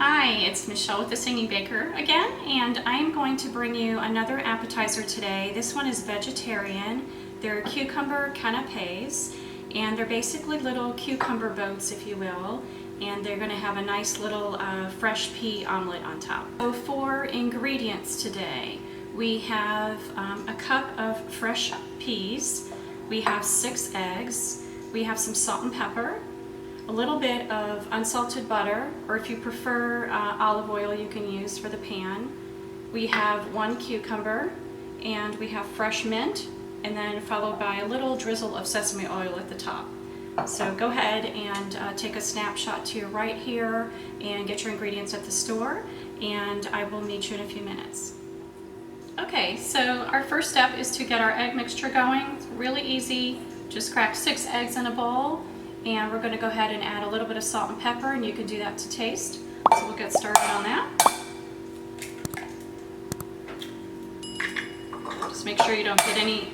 Hi, it's Michelle with the Singing Baker again, and I am going to bring you another appetizer today. This one is vegetarian. They're cucumber canapés, and they're basically little cucumber boats, if you will, and they're going to have a nice little fresh pea omelet on top. So for ingredients today, we have a cup of fresh peas, we have 6 eggs, we have some salt and pepper, a little bit of unsalted butter, or if you prefer olive oil, you can use for the pan. We have 1 cucumber, and we have fresh mint, and then followed by a little drizzle of sesame oil at the top. So go ahead and take a snapshot to your right here and get your ingredients at the store, and I will meet you in a few minutes. Okay, so our first step is to get our egg mixture going. It's really easy. Just crack 6 eggs in a bowl. And we're going to go ahead and add a little bit of salt and pepper, and you can do that to taste. So we'll get started on that. Just make sure you don't get any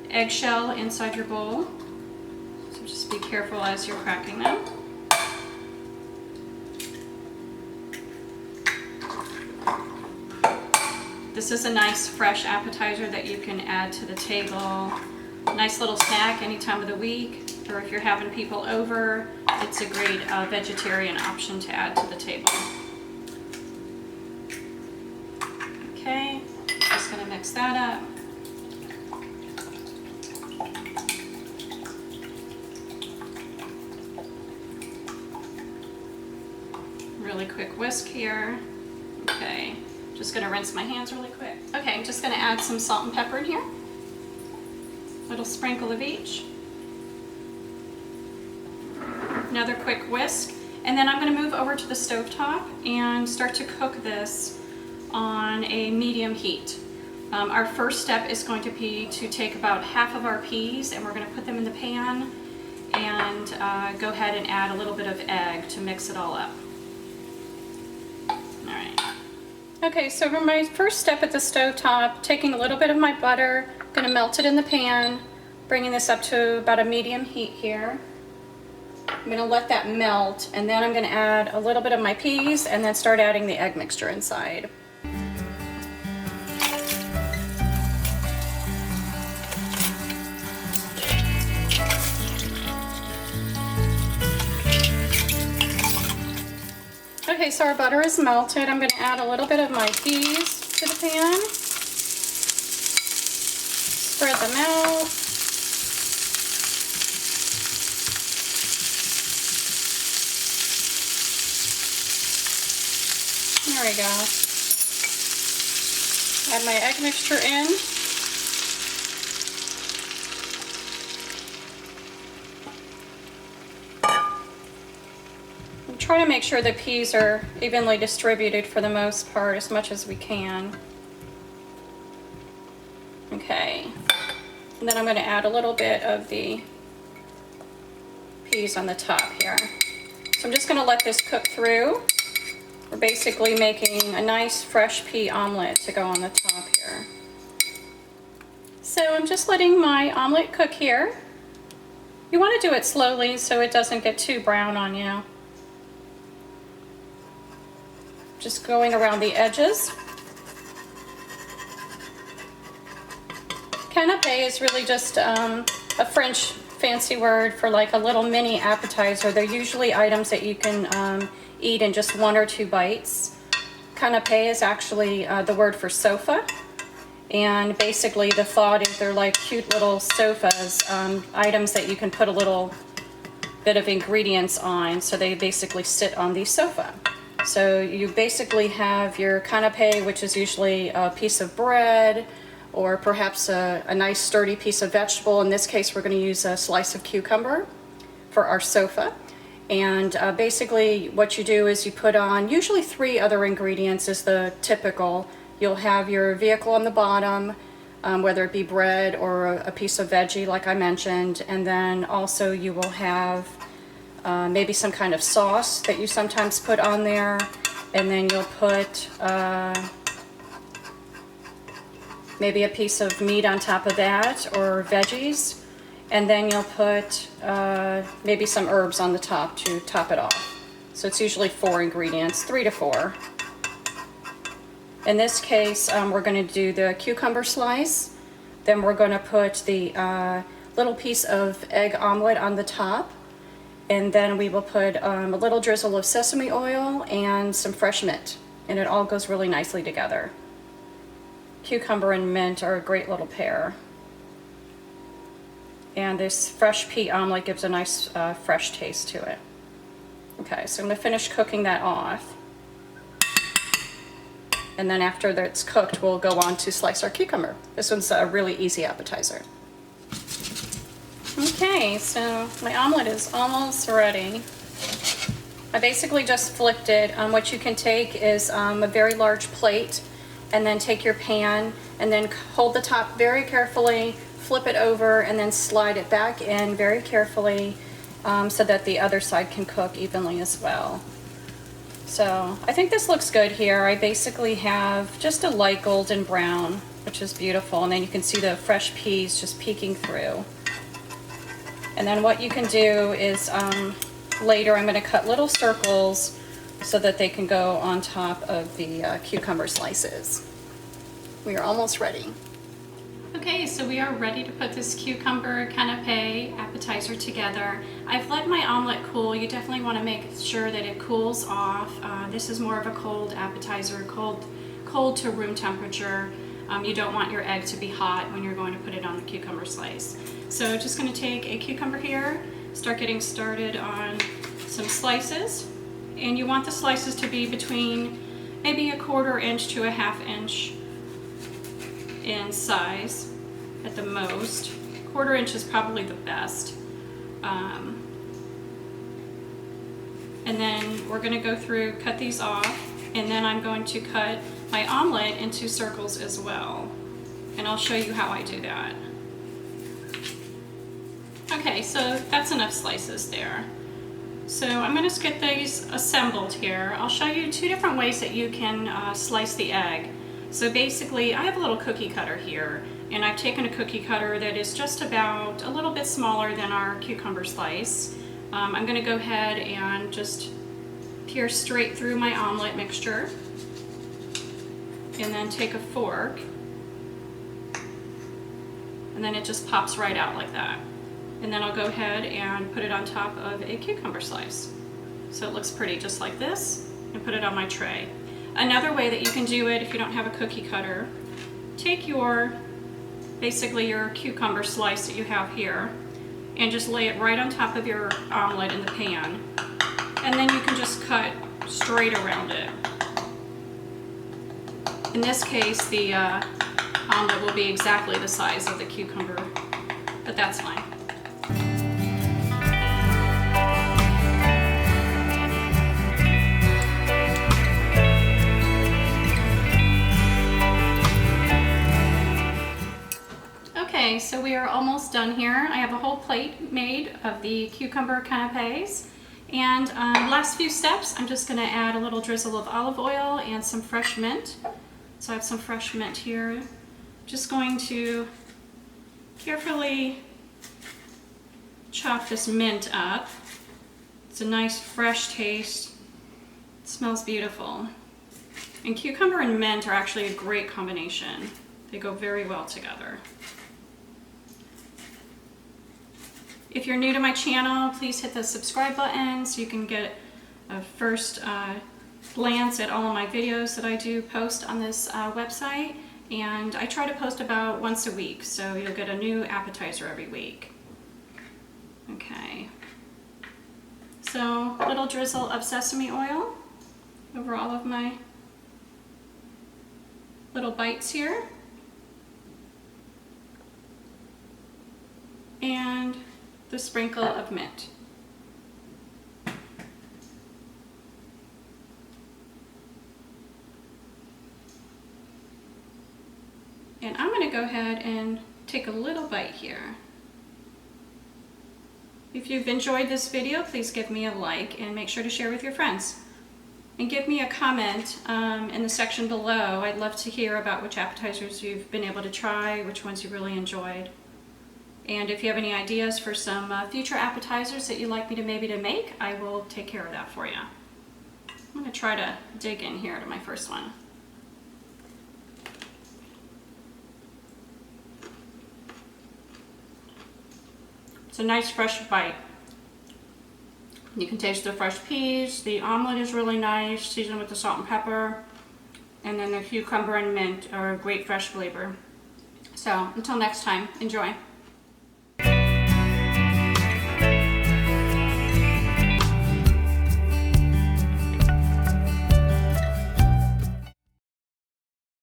eggshell inside your bowl. So just be careful as you're cracking them. This is a nice fresh appetizer that you can add to the table. Nice little snack any time of the week. Or if you're having people over, it's a great vegetarian option to add to the table. Okay, just going to mix that up. Really quick whisk here. Okay, just going to rinse my hands really quick. Okay, I'm just going to add some salt and pepper in here. A little sprinkle of each. Another quick whisk, and then I'm going to move over to the stovetop and start to cook this on a medium heat. Our first step is going to be to take about half of our peas, and we're going to put them in the pan and go ahead and add a little bit of egg to mix it all up. Alright. Okay, so for my first step at the stovetop, taking a little bit of my butter, going to melt it in the pan, bringing this up to about a medium heat here. I'm going to let that melt, and then I'm going to add a little bit of my peas and then start adding the egg mixture inside. Okay, so our butter is melted. I'm going to add a little bit of my peas to the pan. Spread them out. There we go. Add my egg mixture in. And try to make sure the peas are evenly distributed for the most part, as much as we can. Okay. And then I'm going to add a little bit of the peas on the top here. So I'm just going to let this cook through. We're basically making a nice fresh pea omelet to go on the top here. So I'm just letting my omelet cook here. You want to do it slowly so it doesn't get too brown on you. Just going around the edges. Canape is really just a French fancy word for like a little mini appetizer. They're usually items that you can eat in just 1 or 2 bites. Canape is actually the word for sofa, and basically the thought is they're like cute little sofas, items that you can put a little bit of ingredients on, so they basically sit on the sofa. So you basically have your canape, which is usually a piece of bread or perhaps a nice sturdy piece of vegetable. In this case, we're going to use a slice of cucumber for our sofa. And basically what you do is you put on usually 3 other ingredients is the typical. You'll have your vehicle on the bottom, whether it be bread or a piece of veggie like I mentioned, and then also you will have maybe some kind of sauce that you sometimes put on there, and then you'll put maybe a piece of meat on top of that or veggies. And then you'll put maybe some herbs on the top to top it off. So it's usually 4 ingredients, 3 to 4. In this case, we're going to do the cucumber slice. Then we're going to put the little piece of egg omelet on the top. And then we will put a little drizzle of sesame oil and some fresh mint. And it all goes really nicely together. Cucumber and mint are a great little pair. And this fresh pea omelet gives a nice fresh taste to it. Okay, so I'm going to finish cooking that off. And then after that's cooked, we'll go on to slice our cucumber. This one's a really easy appetizer. Okay, so my omelet is almost ready. I basically just flipped it. What you can take is a very large plate, and then take your pan and then hold the top very carefully, flip it over, and then slide it back in very carefully so that the other side can cook evenly as well. So I think this looks good here. I basically have just a light golden brown, which is beautiful, and then you can see the fresh peas just peeking through. And then what you can do is later I'm going to cut little circles so that they can go on top of the cucumber slices. We are almost ready. Okay, so we are ready to put this cucumber canape appetizer together. I've let my omelet cool. You definitely want to make sure that it cools off. This is more of a cold appetizer, cold to room temperature. You don't want your egg to be hot when you're going to put it on the cucumber slice. So just going to take a cucumber here, start getting started on some slices. And you want the slices to be between maybe 1/4 inch to 1/2 inch in size at the most. 1/4 inch is probably the best. And then we're going to go through, cut these off, and then I'm going to cut my omelet into circles as well. And I'll show you how I do that. Okay, so that's enough slices there. So I'm going to get these assembled here. I'll show you 2 different ways that you can slice the egg. So basically, I have a little cookie cutter here, and I've taken a cookie cutter that is just about a little bit smaller than our cucumber slice. I'm going to go ahead and just pierce straight through my omelet mixture, and then take a fork, and then it just pops right out like that. And then I'll go ahead and put it on top of a cucumber slice. So it looks pretty just like this, and put it on my tray. Another way that you can do it if you don't have a cookie cutter, take basically your cucumber slice that you have here and just lay it right on top of your omelet in the pan. And then you can just cut straight around it. In this case, the omelet will be exactly the size of the cucumber, but that's fine. Okay, so we are almost done here. I have a whole plate made of the cucumber canapés. And last few steps, I'm just going to add a little drizzle of olive oil and some fresh mint. So I have some fresh mint here. Just going to carefully chop this mint up. It's a nice fresh taste. It smells beautiful. And cucumber and mint are actually a great combination. They go very well together. If you're new to my channel, please hit the subscribe button so you can get a first glance at all of my videos that I do post on this website. And I try to post about once a week, so you'll get a new appetizer every week. Okay. So a little drizzle of sesame oil over all of my little bites here. And the sprinkle of mint. And I'm going to go ahead and take a little bite here. If you've enjoyed this video, please give me a like and make sure to share with your friends. And give me a comment in the section below. I'd love to hear about which appetizers you've been able to try, which ones you really enjoyed. And if you have any ideas for some future appetizers that you'd like me to maybe make, I will take care of that for you. I'm gonna try to dig in here to my first one. It's a nice fresh bite. You can taste the fresh peas. The omelet is really nice, seasoned with the salt and pepper. And then the cucumber and mint are a great fresh flavor. So until next time, enjoy.